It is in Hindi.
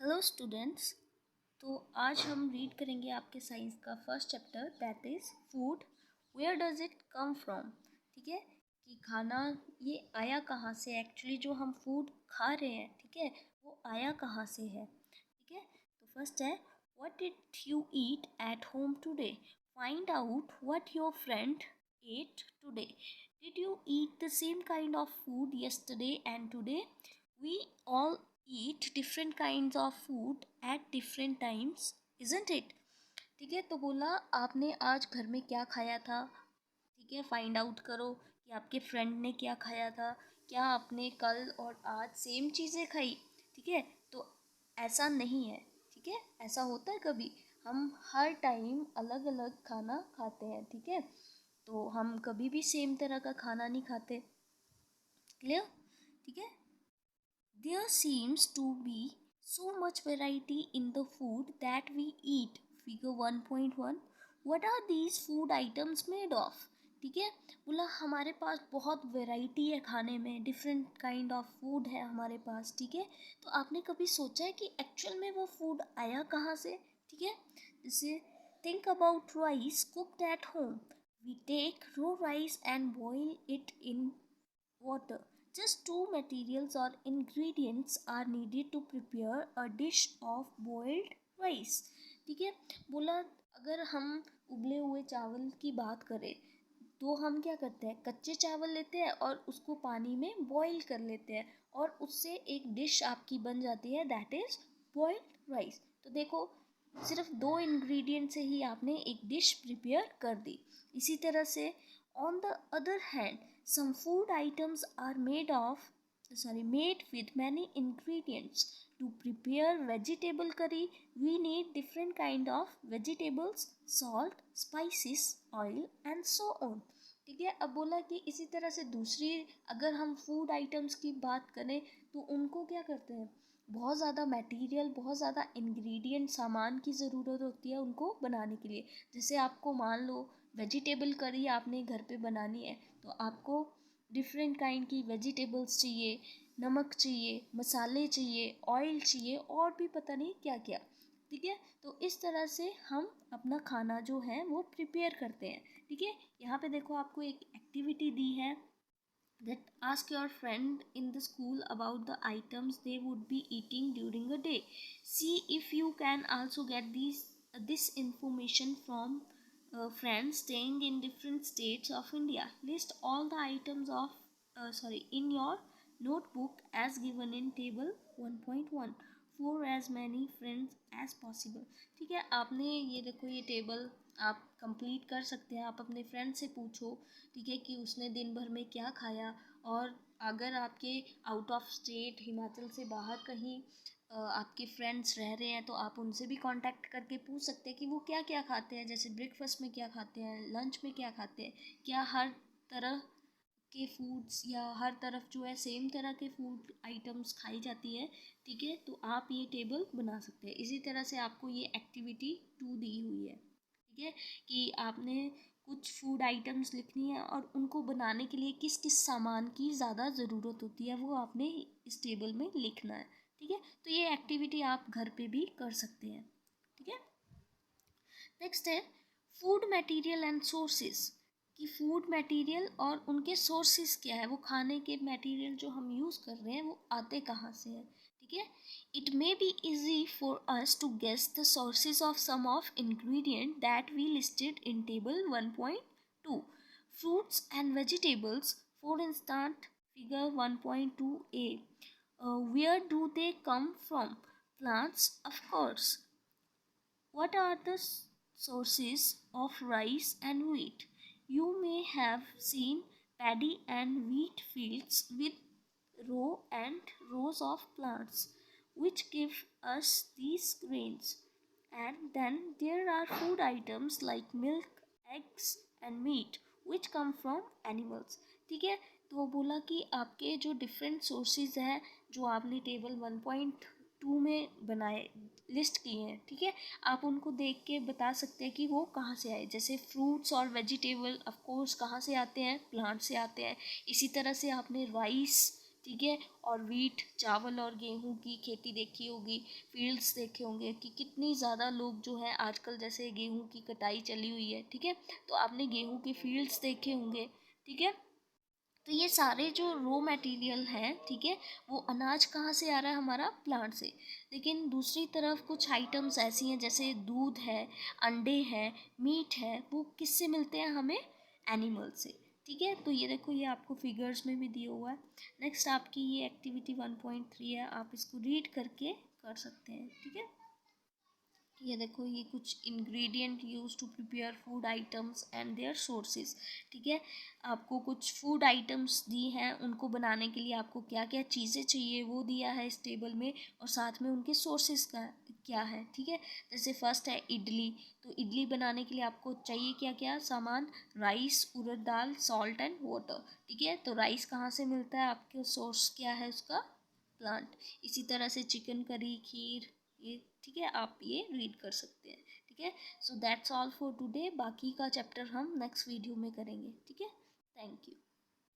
Hello students. तो आज हम रीड करेंगे आपके साइंस का first chapter that is food. Where does it come from. ठीक है, कि खाना ये आया कहाँ से, एक्चुअली जो हम फूड खा रहे हैं, ठीक है, वो आया कहाँ से है। ठीक है, तो फर्स्ट है what did you eat at home today. Find out what your friend ate today. Did you eat the same kind of food yesterday and today? We all eat different kinds of food at different times, isn't it? ठीक है, तो बोला आपने आज घर में क्या खाया था। ठीक है, फाइंड आउट करो कि आपके फ्रेंड ने क्या खाया था, क्या आपने कल और आज सेम चीज़ें खाई। ठीक है, तो ऐसा नहीं है। ठीक है, ऐसा होता है कभी, हम हर टाइम अलग अलग खाना खाते हैं। ठीक है, तो हम कभी भी सेम तरह का खाना नहीं खाते। क्लियर? ठीक है, there seems to be so much variety in the food that we eat. Figure 1.1. What are these food items made of? ठीक है, बोला हमारे पास बहुत वैरायटी है खाने में, डिफरेंट काइंड ऑफ फूड है हमारे पास। ठीक है, तो आपने कभी सोचा है कि एक्चुअल में वो फूड आया कहाँ से। ठीक है, जैसे think about rice cooked at home. We take raw rice and boil it in water. Just two materials or ingredients are needed to prepare a dish of boiled rice. ठीक है, बोला अगर हम उबले हुए चावल की बात करें तो हम क्या करते हैं, कच्चे चावल लेते हैं और उसको पानी में बॉईल कर लेते हैं और उससे एक डिश आपकी बन जाती है दैट इज बॉइल्ड राइस। तो देखो, सिर्फ दो इंग्रेडिएंट से ही आपने एक डिश प्रिपेयर कर दी। इसी तरह से on the other hand, some food items are made with many ingredients. To prepare vegetable curry, we need different kind of vegetables, salt, spices, oil and so on. ठीक है, अब बोला कि इसी तरह से दूसरी अगर हम फूड आइटम्स की बात करें तो उनको क्या करते हैं, बहुत ज़्यादा मटेरियल, बहुत ज़्यादा इंग्रेडिएंट, सामान की ज़रूरत होती है उनको बनाने के लिए। जैसे आपको मान लो वेजिटेबल करी आपने घर पे बनानी है तो आपको डिफरेंट काइंड की वेजिटेबल्स चाहिए, नमक चाहिए, मसाले चाहिए, ऑयल चाहिए और भी पता नहीं क्या क्या। ठीक है, तो इस तरह से हम अपना खाना जो है वो प्रिपेयर करते हैं। ठीक है, यहाँ पे देखो आपको एक एक्टिविटी दी है that ask your friend in the school about the items they would be eating during a day. See if you can also get this information from friends staying in different states of India. List all the items of in your notebook as given in table 1.1 for as many friends as possible. ठीक है, आपने ये देखो ये टेबल आप कंप्लीट कर सकते हैं। आप अपने फ्रेंड से पूछो, ठीक है, कि उसने दिन भर में क्या खाया। और अगर आपके आउट ऑफ स्टेट हिमाचल से बाहर कहीं आपके फ्रेंड्स रह रहे हैं तो आप उनसे भी कांटेक्ट करके पूछ सकते हैं कि वो क्या क्या खाते हैं, जैसे ब्रेकफास्ट में क्या खाते हैं, लंच में क्या खाते हैं, क्या हर तरह के फूड्स या हर तरफ जो है सेम तरह के फूड आइटम्स खाई जाती है। ठीक है, तो आप ये टेबल बना सकते हैं। इसी तरह से आपको ये एक्टिविटी 2 दी हुई है। ठीक है, कि आपने कुछ फूड आइटम्स लिखनी है और उनको बनाने के लिए किस किस सामान की ज़्यादा ज़रूरत होती है वो आपने इस टेबल में लिखना है। ठीक है, तो ये एक्टिविटी आप घर पे भी कर सकते हैं। ठीक है, नेक्स्ट है फूड मटेरियल एंड सोर्सेस। कि फूड मटेरियल और उनके सोर्सेस क्या है, वो खाने के मटेरियल जो हम यूज़ कर रहे हैं वो आते कहाँ से हैं। ठीक है, it may be easy for us to guess the sources of some of ingredient that we listed in table 1.2. Fruits and vegetables, for instant figure 1.2a. Where do they come from? Plants, of course. What are the sources of rice and wheat? You may have seen paddy and wheat fields with row and rows of plants which give us these grains. And then there are food items like milk, eggs and meat which come from animals. ठीक है, तो बोला कि आपके जो डिफरेंट सोर्सेज हैं जो आपने टेबल 1.2 में बनाए लिस्ट किए हैं, ठीक है, आप उनको देख के बता सकते हैं कि वो कहाँ से आए। जैसे फ्रूट्स और वेजिटेबल ऑफ कोर्स कहाँ से आते हैं, प्लांट से आते हैं। इसी तरह से आपने राइस ठीक है। और वीट, चावल और गेहूं की खेती देखी होगी, फील्ड्स देखे होंगे कि कितनी ज़्यादा लोग जो है आजकल जैसे गेहूं की कटाई चली हुई है, ठीक है, तो आपने गेहूं के फील्ड्स देखे होंगे, ठीक है। तो ये सारे जो रो मटेरियल हैं, ठीक है, वो अनाज कहाँ से आ रहा है, हमारा प्लांट से। लेकिन दूसरी तरफ कुछ आइटम्स ऐसी हैं जैसे दूध है, अंडे हैं, मीट है, वो किससे मिलते हैं हमें, एनिमल से, ठीक है। तो ये देखो, ये आपको फिगर्स में भी दिया हुआ है। नेक्स्ट आपकी ये एक्टिविटी 1.3 है, आप इसको रीड करके कर सकते हैं, ठीक है। ये देखो, ये कुछ ingredient use to prepare food items and their sources, ठीक है। आपको कुछ फूड आइटम्स दी हैं, उनको बनाने के लिए आपको क्या क्या चीज़ें चाहिए वो दिया है इस टेबल में, और साथ में उनके सोर्सेज का क्या है, ठीक है। जैसे फर्स्ट है इडली, तो इडली बनाने के लिए आपको चाहिए क्या क्या सामान, rice, urad dal, salt and water, ठीक है। तो राइस कहाँ से मिलता है, आपके सोर्स क्या है उसका, प्लांट। इसी तरह से चिकन करी, खीर, ये, ठीक है, आप ये रीड कर सकते हैं, ठीक है। So that's all for today, बाकी का चैप्टर हम नेक्स्ट वीडियो में करेंगे, ठीक है। Thank you.